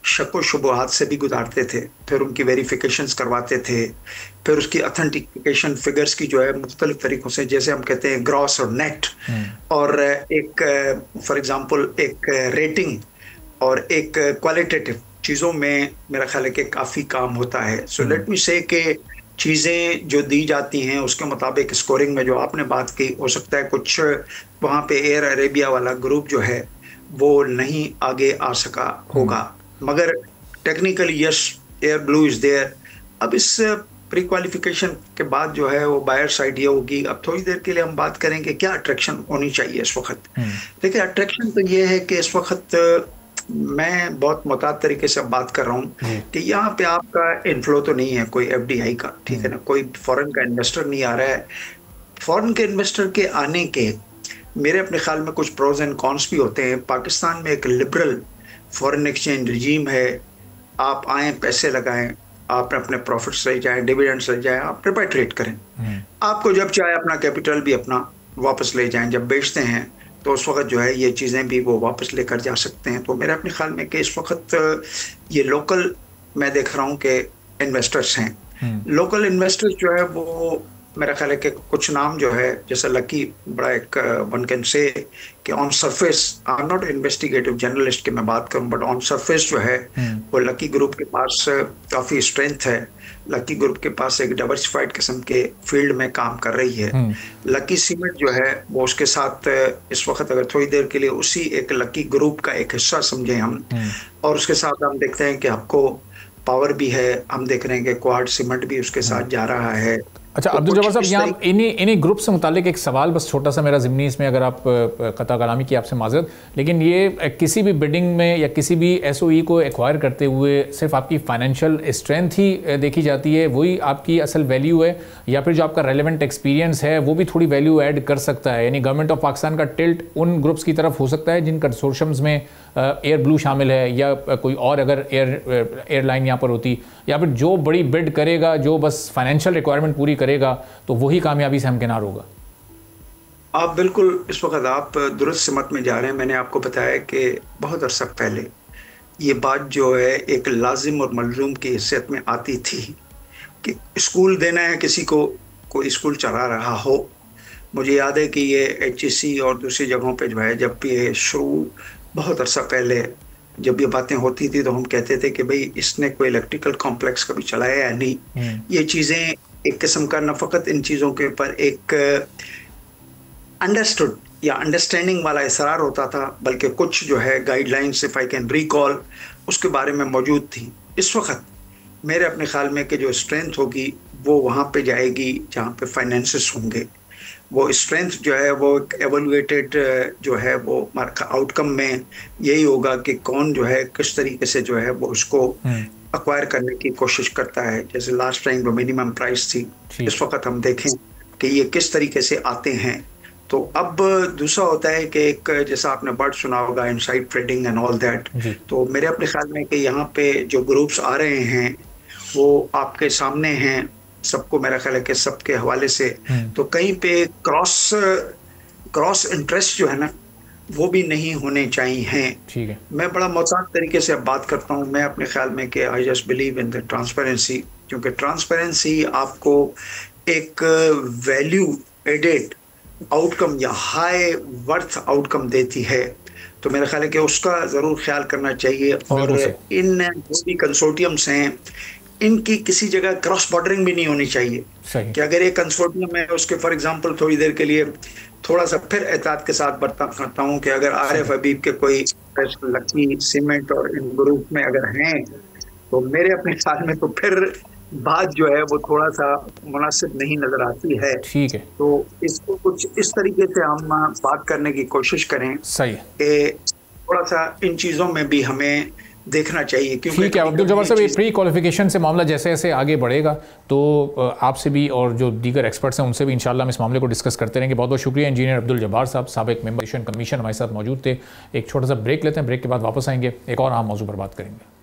शक व शुबहात से भी गुजारते थे, फिर उनकी वेरिफिकेशंस करवाते थे, फिर उसकी ऑथेंटिकेशन फिगर्स की जो है मुख्तलिफ तरीक़ों से, जैसे हम कहते हैं ग्रॉस और नेट, और एक फॉर एग्ज़ाम्पल एक रेटिंग और एक क्वालिटेटिव चीज़ों में मेरा ख्याल है कि काफ़ी काम होता है। सो लेट मी से कि चीज़ें जो दी जाती हैं उसके मुताबिक स्कोरिंग में जो आपने बात की, हो सकता है कुछ वहाँ पे एयर अरेबिया वाला ग्रुप जो है वो नहीं आगे आ सका होगा, मगर technically yes Airblue is there. अब इस प्री क्वालिफिकेशन के बाद जो है वो बायर साइड ये होगी। अब थोड़ी देर के लिए हम बात करेंगे क्या अट्रैक्शन होनी चाहिए इस वक्त। देखिए अट्रैक्शन तो ये है कि इस वक्त मैं बहुत मुताद तरीके से बात कर रहा हूँ कि यहाँ पे आपका इनफ्लो तो नहीं है कोई एफडीआई का, ठीक है ना, कोई फॉरेन का इन्वेस्टर नहीं आ रहा है। फॉरेन के इन्वेस्टर के आने के मेरे अपने ख्याल में कुछ प्रोज एंड कॉन्स भी होते हैं। पाकिस्तान में एक लिबरल फॉरेन एक्सचेंज रिजीम है, आप आएँ पैसे लगाएं, आप अपने प्रॉफिट्स ले जाएं, डिविडेंड्स ले जाएं, आप रिपेट्रिएट करें, आपको जब चाहे अपना कैपिटल भी अपना वापस ले जाएं, जब बेचते हैं तो उस वक्त जो है ये चीज़ें भी वो वापस लेकर जा सकते हैं। तो मेरे अपने ख्याल में कि इस वक्त ये लोकल मैं देख रहा हूँ कि इन्वेस्टर्स हैं, लोकल इन्वेस्टर्स जो है वो मेरा ख्याल है कि कुछ नाम जो है जैसे लकी, बड़ा एक वन कैन से कि on surface, I am not investigative journalist की मैं बात करूं, बट ऑन सरफेस जो है वो लकी ग्रुप के पास काफ़ी स्ट्रेंथ है। लकी ग्रुप के पास एक डाइवर्सिफाइड किस्म के फील्ड में काम कर रही है। लकी सीमेंट जो है वो उसके साथ इस वक्त अगर थोड़ी देर के लिए उसी एक लकी ग्रुप का एक हिस्सा समझें हम, और उसके साथ हम देखते हैं कि आपको पावर भी है, हम देख रहे हैं कि क्वाड सीमेंट भी उसके साथ जा रहा है। अच्छा तो अब्दुल जब्बार साहब, यहाँ इन्हीं ग्रुप से मुतालिक एक सवाल बस छोटा सा मेरा ज़िम्नी, इसमें अगर आप कता कलामी की आपसे माज़रत, लेकिन ये किसी भी बिडिंग में या किसी भी एसओई को एक्वायर करते हुए सिर्फ आपकी फाइनेंशियल स्ट्रेंथ ही देखी जाती है, वही आपकी असल वैल्यू है, या फिर जो आपका रेलेवेंट एक्सपीरियंस है वो भी थोड़ी वैल्यू ऐड कर सकता है? यानी गवर्नमेंट ऑफ पाकिस्तान का टिल्ट उन ग्रुप्स की तरफ हो सकता है जिन कंसोर्शियम्स में एयर ब्लू शामिल है, या कोई और अगर एयरलाइन यहाँ पर होती, या फिर जो बड़ी बिड करेगा, जो बस फाइनेंशियल रिक्वायरमेंट पूरी करेगा, तो वही कामयाबी से हमकिनार होगा? आप बिल्कुल इस वक्त आप दुरुस्त सिमत में जा रहे हैं। मैंने आपको बताया कि बहुत अरसा पहले ये बात जो है एक लाजिम और मलजूम की हैसियत में आती थी कि स्कूल देना है किसी को, कोई स्कूल चला रहा हो। मुझे याद है कि ये HEC और दूसरी जगहों पे जो है, जब ये शुरू बहुत अरसा पहले जब ये बातें होती थी तो हम कहते थे कि भाई इसने कोई इलेक्ट्रिकल कॉम्प्लेक्स कभी चलाया या नहीं। ये चीज़ें एक किस्म का न फकत इन चीज़ों के ऊपर एक अंडरस्टूड या अंडरस्टैंडिंग वाला इसरार होता था, बल्कि कुछ जो है guidelines, if I can recall, उसके बारे में मौजूद थी। इस वक्त मेरे अपने ख्याल में कि जो स्ट्रेंथ होगी वो वहाँ पे जाएगी जहाँ पे फाइनेंसेस होंगे। वो स्ट्रेंथ जो है वो एवल्यूएटेड जो है वो आउटकम में यही होगा कि कौन जो है किस तरीके से जो है वो उसको अक्वायर करने की कोशिश करता है। जैसे लास्ट टाइम जो मिनिमम प्राइस थी, इस वक्त हम देखें कि ये किस तरीके से आते हैं। तो अब दूसरा होता है कि एक जैसा आपने वर्ड सुना होगा inside trading and all that. तो मेरे अपने ख्याल में कि यहाँ पे जो ग्रुप्स आ रहे हैं वो आपके सामने हैं, सबको मेरा ख्याल है कि सबके हवाले से। तो कहीं पे क्रॉस इंटरेस्ट जो है ना वो भी नहीं होने चाहिए हैं। ठीक है। मैं बड़ा मोहतात तरीके से अब बात करता हूँ। मैं अपने ख्याल में कि I just believe in the transparency, क्योंकि ट्रांसपेरेंसी आपको एक वैल्यू एडेड आउटकम या हाई वर्थ आउटकम देती है। तो मेरा ख्याल है कि उसका जरूर ख्याल करना चाहिए। और इन जो भी कंसोर्टियम्स हैं इनकी किसी जगह क्रॉस बॉर्डरिंग भी नहीं होनी चाहिए कि अगर एक कंसोर्टियम है उसके फॉर एग्जांपल थोड़ी देर के लिए थोड़ा सा फिर एहतियात के साथ बर्ताव करता हूँ कि अगर आरिफ हबीब के कोई लकी सीमेंट और इन ग्रुप में अगर हैं तो मेरे अपने ख्याल में तो फिर बात जो है वो थोड़ा सा मुनासिब नहीं नजर आती है। ठीक है। तो इसको कुछ इस तरीके से हम बात करने की कोशिश करें। सही है कि थोड़ा सा इन चीजों में भी हमें देखना चाहिए। ठीक है अब्दुल जब्बार साहब, ये प्री क्वालिफिकेशन से मामला जैसे जैसे आगे बढ़ेगा तो आपसे भी और जो दीगर एक्सपर्ट्स हैं उनसे भी इंशाल्लाह हम इस मामले को डिस्कस करते रहेंगे। बहुत बहुत शुक्रिया इंजीनियर अब्दुल जब्बार साहब, साबिक मेंबर इलेक्शन कमीशन हमारे साथ मौजूद थे। एक छोटा सा ब्रेक लेते हैं, ब्रेक के बाद वापस आएंगे, एक और अहम मौजू पर बात करेंगे।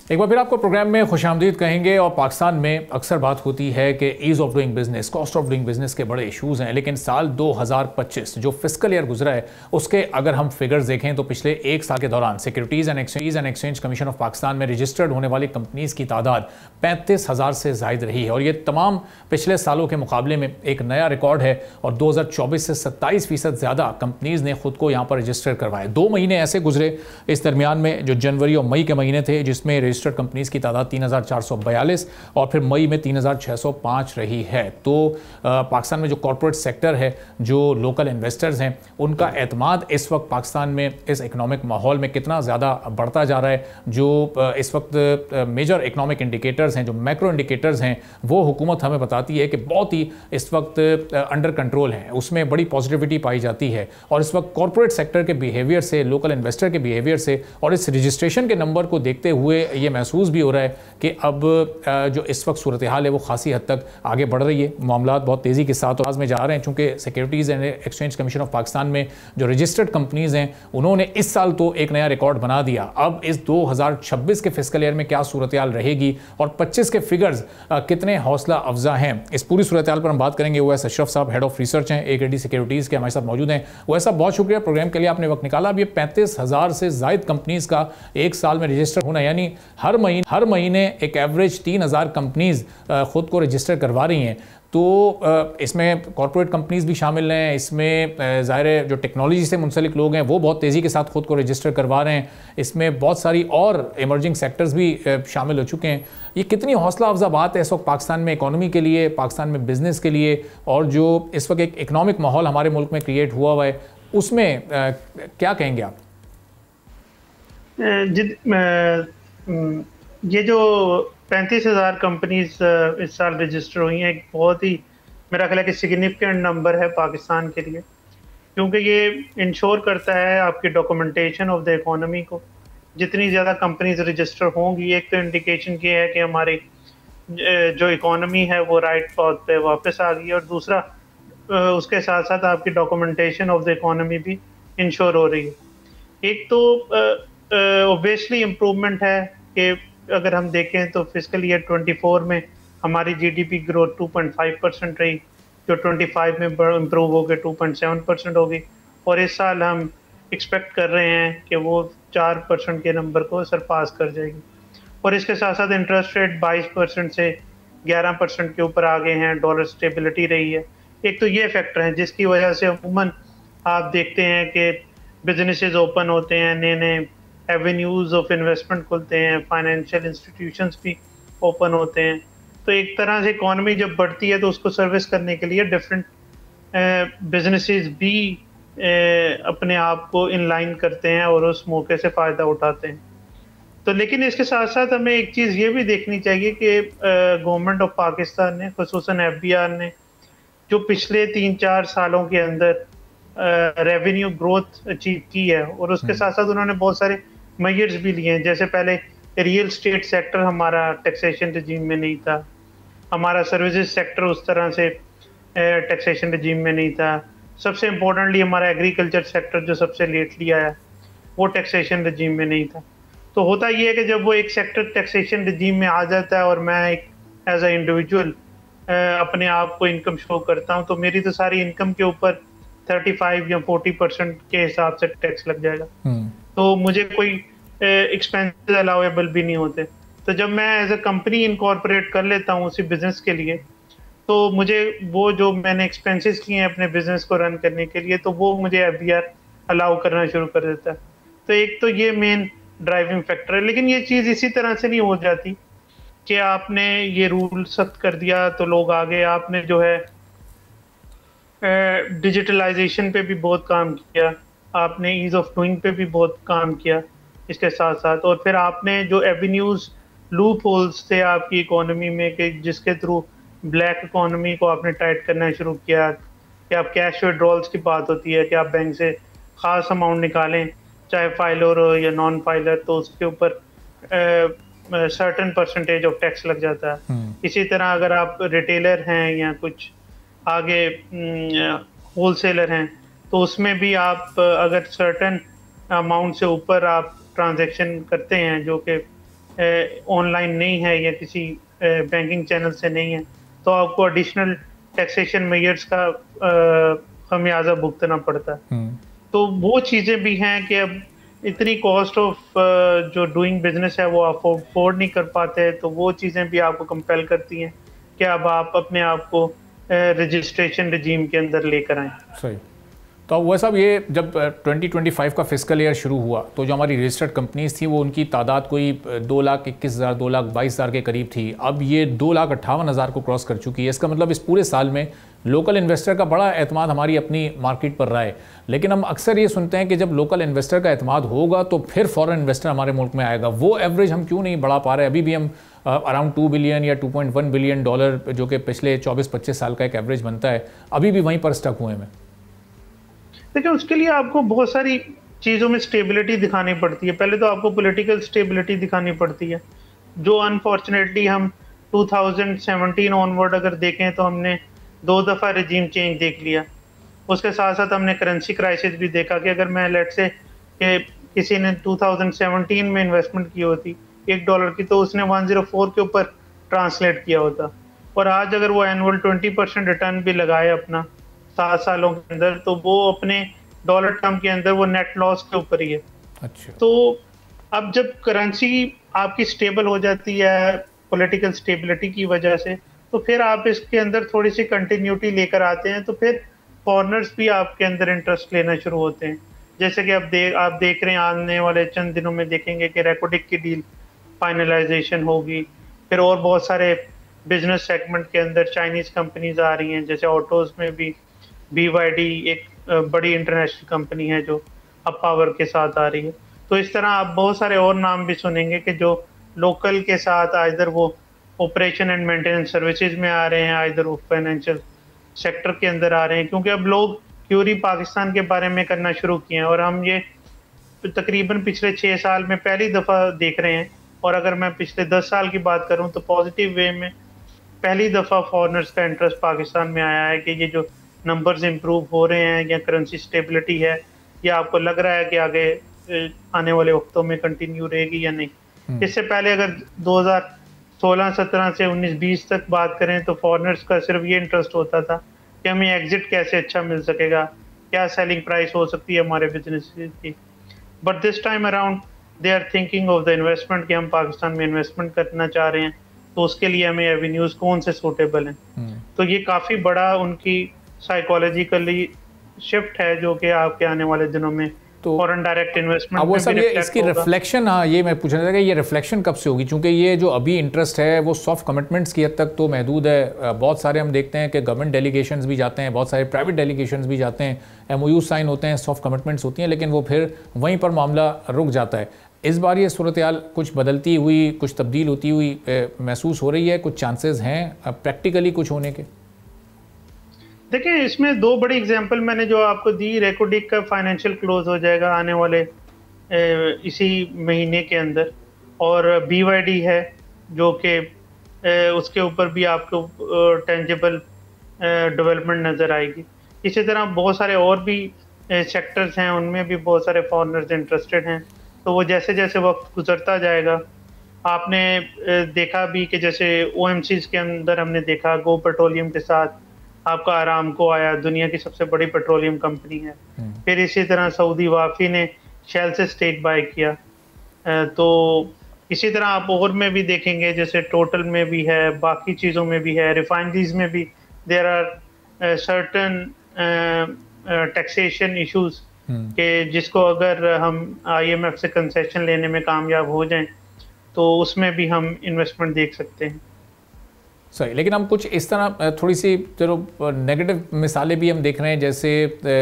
एक बार फिर आपको प्रोग्राम में खुशामदीद कहेंगे। और पाकिस्तान में अक्सर बात होती है कि ease of doing business, cost of doing business के बड़े इशूज़ हैं, लेकिन साल 2025 जो फिस्कल ईयर गुजरा है उसके अगर हम फिगर्स देखें तो पिछले एक साल के दौरान securities and exchange commission of Pakistan में रजिस्टर्ड होने वाली कंपनीज़ की तादाद 35,000 से ज़ायद रही है और ये तमाम पिछले सालों के मुकाबले में एक नया रिकॉर्ड है। और 2024 से 27% ज़्यादा कंपनीज़ ने खुद को यहाँ पर रजिस्टर करवाए। 2 महीने ऐसे गुजरे इस दरमियान में जो जनवरी और मई के महीने थे जिसमें रजिस्टर्ड कंपनीज की तादाद 3,442 और फिर मई में 3,605 रही है। तो पाकिस्तान में जो कॉर्पोरेट सेक्टर है, जो लोकल इन्वेस्टर्स हैं, उनका एतमाद इस वक्त पाकिस्तान में इस इकोनॉमिक माहौल में कितना ज़्यादा बढ़ता जा रहा है। जो इस वक्त मेजर इकोनॉमिक इंडिकेटर्स हैं, जो मैक्रो इंडिकेटर्स हैं, वो हुकूमत हमें बताती है कि बहुत ही इस वक्त अंडर कंट्रोल है, उसमें बड़ी पॉजिटिविटी पाई जाती है। और इस वक्त कॉर्पोरेट सेक्टर के बिहेवियर से, लोकल इन्वेस्टर के बिहेवियर से और इस रजिस्ट्रेशन के नंबर को देखते हुए ये महसूस भी हो रहा है कि अब जो इस वक्त सूरत हाल है वो खासी हद तक आगे बढ़ रही है। मामला बहुत तेज़ी के साथ आगाज में जा रहे हैं, चूँकि securities and exchange commission of Pakistan में जो रजिस्टर्ड कंपनीज़ हैं उन्होंने इस साल तो एक नया रिकॉर्ड बना दिया। अब इस 2026 के फिस्कल ईयर में क्या सूरत हाल रहेगी और 25 के फिगर्स कितने हौसला अफजा हैं, इस पूरी सूरत हाल पर हम बात करेंगे। ओवैस अशरफ साहब हेड ऑफ रिसर्च हैं AKD सिक्योरिटीज़ के, हमारे साथ मौजूद हैं। ओवैस साहब बहुत शुक्रिया प्रोग्राम के लिए, आपने वक्त निकाला। अब ये 35,000 से ज़ायद कंपनीज़ का एक साल में रजिस्टर होना, यानी हर महीने एक एवरेज 3,000 कंपनीज़ खुद को रजिस्टर करवा रही हैं। तो इसमें कॉर्पोरेट कंपनीज़ भी शामिल हैं, इसमें ज़ाहिर है जो टेक्नोलॉजी से मुंसलिक लोग हैं वो बहुत तेज़ी के साथ खुद को रजिस्टर करवा रहे हैं। इसमें बहुत सारी और इमर्जिंग सेक्टर्स भी शामिल हो चुके हैं। ये कितनी हौसला अफजा बात है इस वक्त पाकिस्तान में इकोनॉमी के लिए, पाकिस्तान में बिज़नेस के लिए, और जो इस वक्त एक इकनॉमिक माहौल हमारे मुल्क में क्रिएट हुआ है उसमें क्या कहेंगे आप? ये जो 35,000 कंपनीज इस साल रजिस्टर हुई हैं, एक बहुत ही मेरा ख्याल है कि सिग्निफिकेंट नंबर है पाकिस्तान के लिए, क्योंकि ये इंश्योर करता है आपकी डॉक्यूमेंटेशन ऑफ द इकोनॉमी को। जितनी ज़्यादा कंपनीज रजिस्टर होंगी, एक तो इंडिकेशन ये है कि हमारी जो इकोनॉमी है वो राइट पाथ पे वापस आ गई, और दूसरा उसके साथ साथ आपकी डॉक्यूमेंटेशन ऑफ द इकोनॉमी भी इंश्योर हो रही है। एक तो ऑब्वियसली इम्प्रूवमेंट है कि अगर हम देखें तो फिजिकल ईयर 24 में हमारी जीडीपी ग्रोथ 2.5% रही, जो 25 में इम्प्रूव हो गई 2.7% हो गई, और इस साल हम एक्सपेक्ट कर रहे हैं कि वो 4% के नंबर को सरपास कर जाएगी। और इसके साथ साथ इंटरेस्ट रेट 22% से 11% के ऊपर आ गए हैं, डॉलर स्टेबिलिटी रही है। एक तो ये फैक्टर है जिसकी वजह से अमूमन आप देखते हैं कि बिजनेसेस ओपन होते हैं, नए नए एवेन्यूज़ ऑफ इन्वेस्टमेंट खुलते हैं, फाइनेंशियल इंस्टीट्यूशंस भी ओपन होते हैं। तो एक तरह से इकॉनमी जब बढ़ती है तो उसको सर्विस करने के लिए डिफरेंट बिजनेसेस भी अपने आप को इनलाइन करते हैं और उस मौके से फ़ायदा उठाते हैं। तो लेकिन इसके साथ साथ हमें एक चीज़ ये भी देखनी चाहिए कि गवर्नमेंट ऑफ पाकिस्तान ने, खुसूसन एफबीआर ने, जो पिछले 3-4 सालों के अंदर रेवेन्यू ग्रोथ अचीव की है, और उसके साथ साथ उन्होंने बहुत सारे मेजर्स भी लिए हैं। जैसे पहले रियल स्टेट सेक्टर हमारा टैक्सेशन रजीम में नहीं था, हमारा सर्विसेज सेक्टर उस तरह से टैक्सेशन रजीम में नहीं था, सबसे इम्पोर्टेंटली हमारा एग्रीकल्चर सेक्टर जो सबसे लेटली आया वो टैक्सेशन रजीम में नहीं था। तो होता ये है कि जब वो एक सेक्टर टैक्सेशन रजीम में आ जाता है और मैं एक एज अ इंडिविजुअल अपने आप को इनकम शो करता हूँ, तो मेरी तो सारी इनकम के ऊपर 35 या 40% के हिसाब से टैक्स लग जाएगा। तो मुझे कोई एक्सपेंसेस अलाउेबल भी नहीं होते। तो जब मैं एज अ कंपनी इनकॉर्पोरेट कर लेता हूँ उसी बिजनेस के लिए, तो मुझे वो जो मैंने एक्सपेंसेस किए हैं अपने बिजनेस को रन करने के लिए, तो वो मुझे एफबीआर अलाउ करना शुरू कर देता है। तो एक तो ये मेन ड्राइविंग फैक्टर है। लेकिन ये चीज़ इसी तरह से नहीं हो जाती कि आपने ये रूल सख्त कर दिया तो लोग आ गए। आपने जो है डिजिटलाइजेशन पे भी बहुत काम किया, आपने ईज़ ऑफ डूइंग पे भी बहुत काम किया इसके साथ साथ, और फिर आपने जो एवेन्यूज़ लूप होल्स थे आपकी इकोनॉमी में कि जिसके थ्रू ब्लैक इकोनॉमी को आपने टाइट करना शुरू किया, कि आप कैश विड्रॉल्स की बात होती है कि आप बैंक से ख़ास अमाउंट निकालें, चाहे फाइलर हो या नॉन फाइलर, तो उसके ऊपर सर्टेन परसेंटेज ऑफ टैक्स लग जाता है। इसी तरह अगर आप रिटेलर हैं या कुछ आगे होलसेलर हैं, तो उसमें भी आप अगर सर्टेन अमाउंट से ऊपर आप ट्रांजैक्शन करते हैं जो कि ऑनलाइन नहीं है या किसी बैंकिंग चैनल से नहीं है, तो आपको एडिशनल टैक्सेशन मेजर्स का खमियाजा भुगतना पड़ता है। तो वो चीज़ें भी हैं कि अब इतनी कॉस्ट ऑफ जो डूइंग बिजनेस है वो आप अफोर्ड नहीं कर पाते, तो वो चीज़ें भी आपको कंपेल करती हैं कि अब आप अपने आप को रजिस्ट्रेशन रजीम के अंदर लेकर आएँ। सही। तो अब वैसा ये जब 2025 का फिस्कल ईयर शुरू हुआ तो जो हमारी रजिस्टर्ड कंपनीज थी वो उनकी तादाद कोई 2,21,000 2,22,000 के करीब थी। अब ये 2,58,000 को क्रॉस कर चुकी है। इसका मतलब इस पूरे साल में लोकल इन्वेस्टर का बड़ा एतमाद हमारी अपनी मार्केट पर रहा है। लेकिन हम अक्सर ये सुनते हैं कि जब लोकल इन्वेस्टर का एतमाद होगा तो फिर फॉरेन इन्वेस्टर हमारे मुल्क में आएगा। वो एवरेज हम क्यों नहीं बढ़ा पा रहे? अभी भी हम अराउंड 2 बिलियन या 2.1 बिलियन डॉलर जो कि पिछले 24-25 साल का एक एवरेज बनता है, अभी भी वहीं पर स्टक हुए हैं। देखिए, उसके लिए आपको बहुत सारी चीज़ों में स्टेबिलिटी दिखानी पड़ती है। पहले तो आपको पॉलिटिकल स्टेबिलिटी दिखानी पड़ती है, जो अनफॉर्चुनेटली हम 2017 ऑनवर्ड अगर देखें तो हमने 2 दफ़ा रजीम चेंज देख लिया। उसके साथ साथ हमने करेंसी क्राइसिस भी देखा कि अगर मैं लेट से कि किसी ने 2017 में इन्वेस्टमेंट की होती $1 की, तो उसने 104 के ऊपर ट्रांसलेट किया होता, और आज अगर वो एनुअल 20% रिटर्न भी लगाए अपना 7 सालों के अंदर, तो वो अपने डॉलर टर्म के अंदर वो नेट लॉस के ऊपर ही है। अच्छा। तो अब जब करेंसी आपकी स्टेबल हो जाती है पॉलिटिकल स्टेबिलिटी की वजह से, तो फिर आप इसके अंदर थोड़ी सी कंटिन्यूटी लेकर आते हैं, तो फिर फॉरनर्स भी आपके अंदर इंटरेस्ट लेना शुरू होते हैं। जैसे कि आप देख रहे हैं आने वाले चंद दिनों में देखेंगे कि रेकोडिक की डील फाइनलाइजेशन होगी, फिर और बहुत सारे बिजनेस सेगमेंट के अंदर चाइनीज़ कंपनीज आ रही हैं, जैसे ऑटोज़ में भी BYD एक बड़ी इंटरनेशनल कंपनी है जो अब पावर के साथ आ रही है। तो इस तरह आप बहुत सारे और नाम भी सुनेंगे कि जो लोकल के साथ आइदर वो ऑपरेशन एंड मेंटेनेंस सर्विसेज में आ रहे हैं, आइदर वो फाइनेंशियल सेक्टर के अंदर आ रहे हैं, क्योंकि अब लोग क्यूरी पाकिस्तान के बारे में करना शुरू किए हैं, और हम ये तकरीबन पिछले 6 साल में पहली दफ़ा देख रहे हैं। और अगर मैं पिछले 10 साल की बात करूं तो पॉजिटिव वे में पहली दफ़ा फॉरेनर्स का इंटरेस्ट पाकिस्तान में आया है कि ये जो नंबर्स इम्प्रूव हो रहे हैं या करेंसी स्टेबिलिटी है, या आपको लग रहा है कि आगे आने वाले वक्तों में कंटिन्यू रहेगी या नहीं। इससे पहले अगर 2016-17 से 19-20 तक बात करें तो फॉरेनर्स का सिर्फ ये इंटरेस्ट होता था कि हमें एग्जिट कैसे अच्छा मिल सकेगा, क्या सेलिंग प्राइस हो सकती है हमारे बिजनेस की। But this time around they are thinking of the investment कि हम पाकिस्तान में इन्वेस्टमेंट करना चाह रहे हैं, तो उसके लिए हमें एवेन्यूज कौन से सूटेबल हैं। तो ये काफ़ी बड़ा उनकी साइकोलॉजिकली शिफ्ट है जो कि आपके आने वाले दिनों में तो फॉरेन डायरेक्ट इन्वेस्टमेंट वो सब ये इसकी रिफ्लेक्शन, हाँ ये मैं पूछना चाहता कि ये रिफ्लेक्शन कब से होगी, क्योंकि ये जो अभी इंटरेस्ट है वो सॉफ्ट कमिटमेंट्स की हद तक तो महदूद है। बहुत सारे हम देखते हैं कि गवर्नमेंट डेलीगेशंस भी जाते हैं, बहुत सारे प्राइवेट डेलीगेशंस भी जाते हैं, MOU साइन होते हैं, सॉफ्ट कमिटमेंट्स होती हैं, लेकिन वो फिर वहीं पर मामला रुक जाता है। इस बार ये सूरत हाल कुछ बदलती हुई, कुछ तब्दील होती हुई महसूस हो रही है, कुछ चांसेस हैं प्रैक्टिकली कुछ होने के? देखिए, इसमें दो बड़ी एग्जांपल मैंने जो आपको दी, रेकोडिक का फाइनेंशियल क्लोज हो जाएगा आने वाले इसी महीने के अंदर, और BYD है जो कि उसके ऊपर भी आपको टेंजिबल डेवलपमेंट नज़र आएगी। इसी तरह बहुत सारे और भी सेक्टर्स हैं, उनमें भी बहुत सारे फॉरेनर्स इंटरेस्टेड हैं। तो वो जैसे जैसे वक्त गुजरता जाएगा, आपने देखा भी कि जैसे OMCs के अंदर हमने देखा गो पेट्रोलियम के साथ आपका आरामको आया, दुनिया की सबसे बड़ी पेट्रोलियम कंपनी है। फिर इसी तरह सऊदी वाफी ने शेल से स्टेक बाय किया। तो इसी तरह आप और में भी देखेंगे, जैसे टोटल में भी है, बाकी चीज़ों में भी है, रिफाइनरीज में भी there are certain taxation issues कि जिसको अगर हम IMF से कंसेशन लेने में कामयाब हो जाएं तो उसमें भी हम इन्वेस्टमेंट देख सकते हैं। सही, लेकिन हम कुछ इस तरह थोड़ी सी चलो नेगेटिव मिसालें भी हम देख रहे हैं, जैसे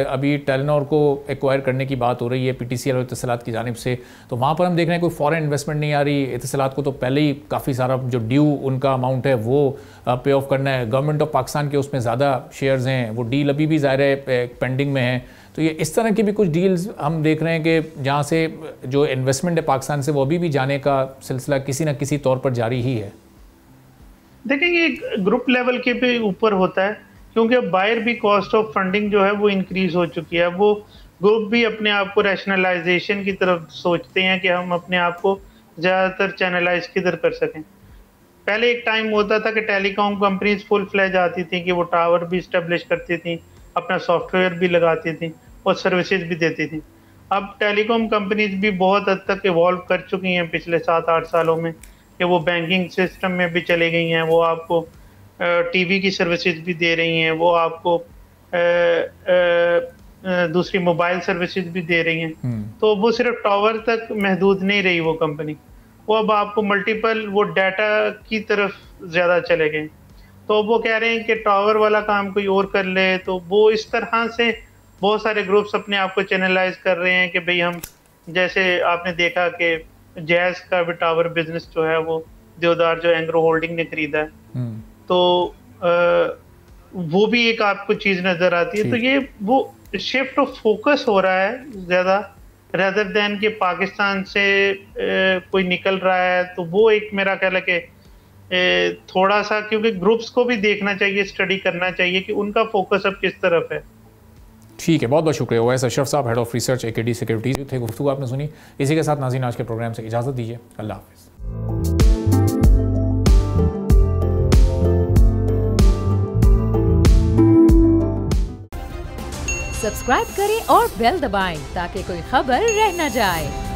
अभी टेलीनॉर को एक्वायर करने की बात हो रही है PTCL और इत्तेसालात की जानिब से, तो वहाँ पर हम देख रहे हैं कोई फॉरेन इन्वेस्टमेंट नहीं आ रही। इत्तेसालात को तो पहले ही काफ़ी सारा जो ड्यू उनका अमाउंट है वो पे ऑफ करना है। गवर्नमेंट ऑफ पाकिस्तान के उसमें ज़्यादा शेयर्स हैं, वो डील अभी भी ज़ाहिर है पेंडिंग में है। तो ये इस तरह की भी कुछ डील्स हम देख रहे हैं कि जहाँ से जो इन्वेस्टमेंट है पाकिस्तान से वो अभी भी जाने का सिलसिला किसी न किसी तौर पर जारी ही है। देखें, ये ग्रुप लेवल के भी ऊपर होता है, क्योंकि अब बायर भी कॉस्ट ऑफ फंडिंग जो है वो इंक्रीज हो चुकी है। वो ग्रुप भी अपने आप को रैशनलाइजेशन की तरफ सोचते हैं कि हम अपने आप को ज़्यादातर चैनलाइज किधर कर सकें। पहले एक टाइम होता था कि टेलीकॉम कंपनीज फुल फ्लैज आती थी कि वो टावर भी इस्टेब्लिश करती थी, अपना सॉफ्टवेयर भी लगाती थी और सर्विसेज भी देती थी। अब टेलीकॉम कंपनीज भी बहुत हद तक इवॉल्व कर चुकी हैं पिछले 7-8 सालों में, कि वो बैंकिंग सिस्टम में भी चले गई हैं, वो आपको TV की सर्विसेज भी दे रही हैं, वो आपको दूसरी मोबाइल सर्विसेज भी दे रही हैं। तो वो सिर्फ टावर तक महदूद नहीं रही वो कंपनी, वो अब आपको मल्टीपल वो डाटा की तरफ ज़्यादा चले गए। तो वो कह रहे हैं कि टावर वाला काम कोई और कर ले। तो वो इस तरह से बहुत सारे ग्रुप्स अपने आप को चैनलाइज कर रहे हैं कि भाई हम, जैसे आपने देखा कि जैज का भी टावर बिजनेस जो है वो देवदार जो एंग्रो होल्डिंग ने खरीदा है, तो वो भी एक आपको चीज नजर आती है। तो ये वो शिफ्ट ऑफ फोकस हो रहा है ज्यादा, रेदर देन कि पाकिस्तान से कोई निकल रहा है। तो वो एक मेरा ख्याल है कि थोड़ा सा, क्योंकि ग्रुप्स को भी देखना चाहिए, स्टडी करना चाहिए कि उनका फोकस अब किस तरफ है। ठीक है, बहुत बहुत शुक्रिया ओवैस अशरफ साहब, head of research AKD securities थे। गुफ्तगू आपने सुनी। इसी के साथ नाज़रीन आज के प्रोग्राम से इजाज़त दीजिए। अल्लाह हाफ़िज़। सब्सक्राइब करें और बेल दबाएं ताकि कोई खबर रह न जाए।